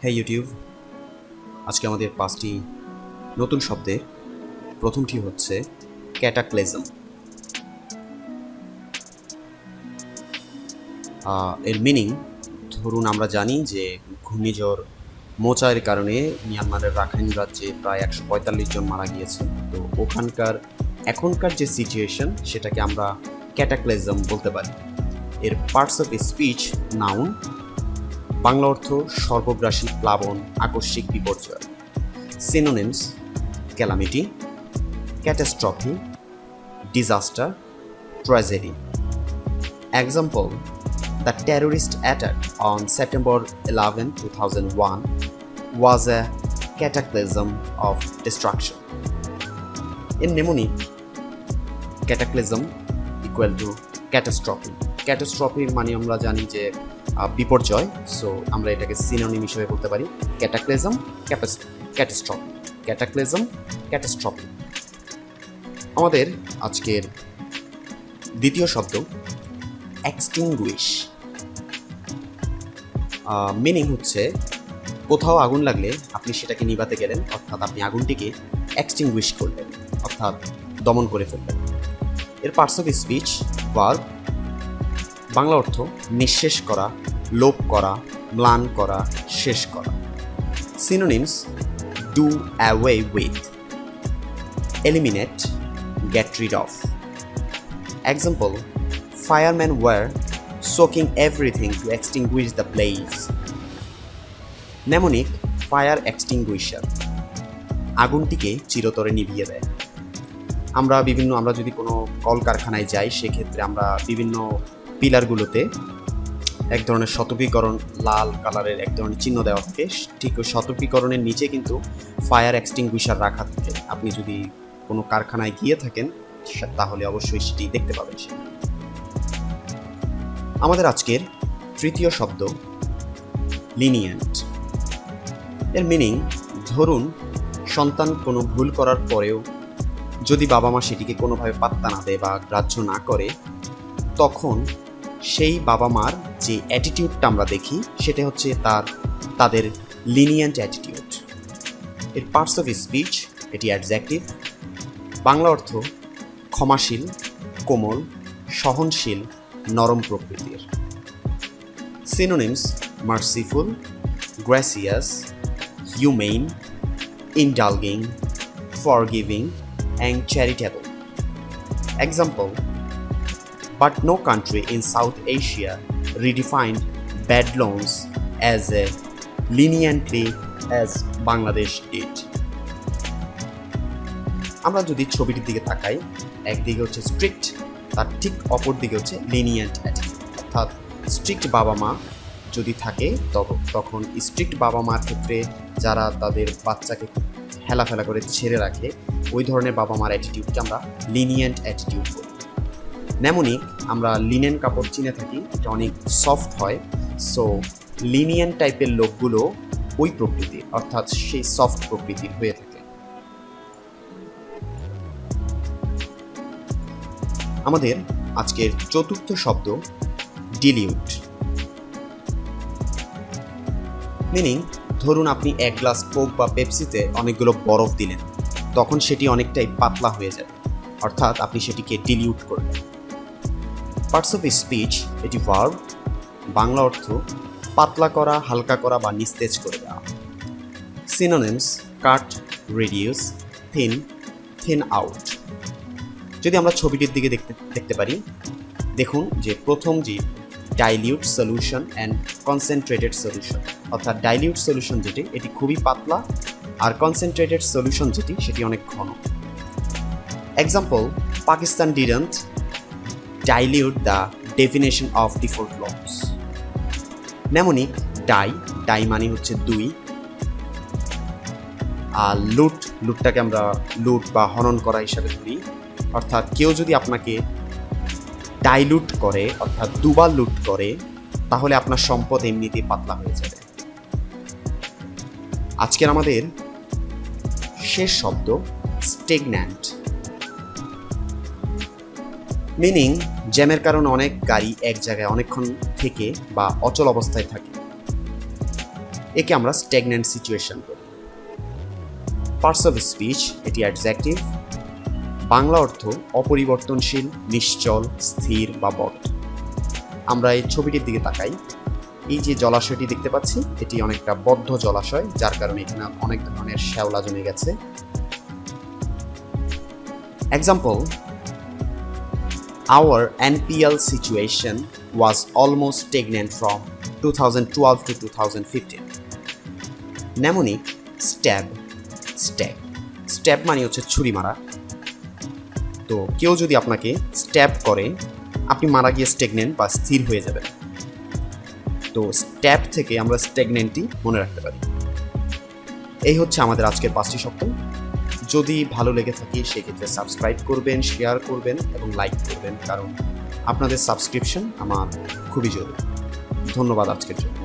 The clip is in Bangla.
হ্যাঁ ইউটিউব, আজকে আমাদের 5টি নতুন শব্দের প্রথমটি হচ্ছে ক্যাটাক্লিজম। এর মিনিং, ধরুন আমরা জানি যে ঘূর্ণিঝড় মোচায়ের কারণে মিয়ানমারের রাখাইন রাজ্যে প্রায় 145 জন মারা গিয়েছে। তো এখনকার যে সিচুয়েশন সেটাকে আমরা ক্যাটাক্লিজম বলতে পারি। এর parts of speech noun, Bangla অর্থ সর্বগ্রাসী প্লাবন, আকস্মিক বিপর্যয়। Synonyms calamity, catastrophe, disaster, tragedy. Example: The terrorist attack on September 11, 2001 was a cataclysm of destruction. In Mnemonic, cataclysm equal to catastrophe. Catastrophe মানে আমরা জানি যে বিপর্যয়, সো আমরা এটাকে সিনোনিম হিসেবে বলতে পারি ক্যাটাক্লিজম, ক্যাটাস্ট্রফি। Cataclysm, catastrophe. আমাদের আজকের দ্বিতীয় শব্দ এক্সটিংগুইশ। মিনিং হচ্ছে কোথাও আগুন লাগলে আপনি সেটাকে নিভাতে গেলেন, অর্থাৎ আপনি আগুনটিকে এক্সটিংগুইশ করলেন, অর্থাৎ দমন করে ফেললেন। এর parts of speech verb, Bangla অর্থ নিঃশেষ করা, লোপ করা, ম্লান করা, শেষ করা। Synonyms do away with, eliminate, get rid of. Example: firemen were soaking everything to extinguish the blaze. Mnemonic fire extinguisher, আগুনটিকে চিরতরে নিভিয়ে দেয়। আমরা যদি কোনো কলকারখানায় যাই, সেক্ষেত্রে আমরা বিভিন্ন পিলারগুলোতে এক ধরনের সতর্কীকরণ, লাল কালারের এক ধরনের চিহ্ন দেওয়া থাকে। ঠিক ওই সতর্কীকরণের নিচে কিন্তু ফায়ার এক্সটিংগুইশার রাখা থাকে। আপনি যদি কোনো কারখানায় গিয়ে থাকেন তাহলে অবশ্যই সেটি দেখতে পাবেন। আমাদের আজকের তৃতীয় শব্দ লিনিয়েন্ট। এর মিনিং, ধরুন সন্তান কোনো ভুল করার পরেও যদি বাবা মা সেটিকে কোনোভাবে পাত্তা না দেয় বা গ্রাহ্য না করে, তখন সেই বাবা মার যে অ্যাটিটিউডটা আমরা দেখি সেটা হচ্ছে তাদের লিনিয়েন্ট অ্যাটিটিউড। এর পার্টস অফ স্পিচ, এটি অ্যাডজেক্টিভ, বাংলা অর্থ ক্ষমাশীল, কোমল, সহনশীল, নরম প্রকৃতির। Synonyms merciful, gracious, humane, indulging, forgiving and charitable. Example: but no country in South Asia redefined bad loans as leniently as Bangladesh did. আমরা যদি ছবিটির দিকে তাকাই, একদিকে হচ্ছে স্ট্রিক্ট, তার ঠিক অপর দিকে হচ্ছে লিনিয়েন্ট অ্যাটিটিউড। অর্থাৎ স্ট্রিক্ট বাবা মা যদি থাকে তখন স্ট্রিক্ট বাবা মার ক্ষেত্রে যারা তাদের বাচ্চাকে হেলাফেলা করে ছেড়ে রাখে, ওই ধরনের বাবা মার অ্যাটিটিউডকে আমরা লিনিয়েন্ট অ্যাটিটিউড বলি। নেমনিক, আমরা লিনেন কাপড় চিনে থাকি, এটা অনেক সফট হয়, সো লিনিয়েন্ট টাইপের লোকগুলো ওই প্রকৃতির, অর্থাৎ সেই সফট প্রকৃতির হয়ে থাকে। আমাদের আজকের চতুর্থ শব্দ ডিলিউট। মিনিং, ধরুন আপনি এক গ্লাস কোক বা পেপসিতে অনেকগুলো বরফ দিলেন, তখন সেটি অনেকটাই পাতলা হয়ে যাবে, অর্থাৎ আপনি সেটিকে ডিলিউট করবেন। পার্টস অফ স্পিচ, এটি ভার্ব, বাংলা অর্থ পাতলা করা, হালকা করা বা নিস্তেজ করে দেওয়া। সিনোনিমস কাট, রিডিউস, থিন, থিন আউট। যদি আমরা ছবিটির দিকে দেখতে পারি, দেখুন যে প্রথম যে dilute solution and concentrated solution, অর্থাৎ ডাইলিউট সলিউশন যেটি এটি খুবই পাতলা, আর কনসেন্ট্রেটেড সলিউশন যেটি সেটি অনেক ঘন। Example: Pakistan didn't dilute the definition of default loss. Mnemonic di মানে হচ্ছে দুই, আর লুটটাকে আমরা লুট বা হনন করা হিসাবে ধরি, অর্থাৎ কেউ যদি আপনাকে ডাইলুট করে, অর্থাৎ দুবার লুট করে, তাহলে আপনার সম্পদ এমনিতেই পাতলা হয়ে যাবে। আজকের আমাদের শেষ শব্দ স্টেগন্যান্ট। মিনিং, জ্যামের কারণে অনেক গাড়ি এক জায়গায় অনেকক্ষণ থেকে বা অচল অবস্থায় থাকে। একে আমরা স্ট্যাগন্যান্ট সিচুয়েশন বলি। পার্টস অফ স্পিচ, এটি অ্যাডজেক্টিভ। বাংলা অর্থ অপরিবর্তনশীল, নিশ্চল, স্থির বা বদ্ধ। আমরা এই ছবিটির দিকে তাকাই। এই যে জলাশয়টি দেখতে পাচ্ছি, এটি অনেকটা বদ্ধ জলাশয়, যার কারণে এখানে অনেক ধরনের শ্যাওলা জমে গেছে। Example, our NPL situation was almost stagnant from 2012 to 2015. Mnemonic, stab, stab মানে হচ্ছে ছুরি মারা। তো কেউ যদি আপনাকে স্ট্যাব করে, আপনি মারা গিয়ে স্টেগনেন্ট বা স্থির হয়ে যাবেন। তো স্ট্যাব থেকে আমরা স্টেগনেন্টই মনে রাখতে পারি। এই হচ্ছে আমাদের আজকের 5টি শব্দ। যদি ভালো লেগে থাকে সেক্ষেত্রে সাবস্ক্রাইব করবেন, শেয়ার করবেন এবং লাইক করবেন, কারণ আপনাদের সাবস্ক্রিপশন আমার খুবই জরুরি। ধন্যবাদ আজকের জন্য।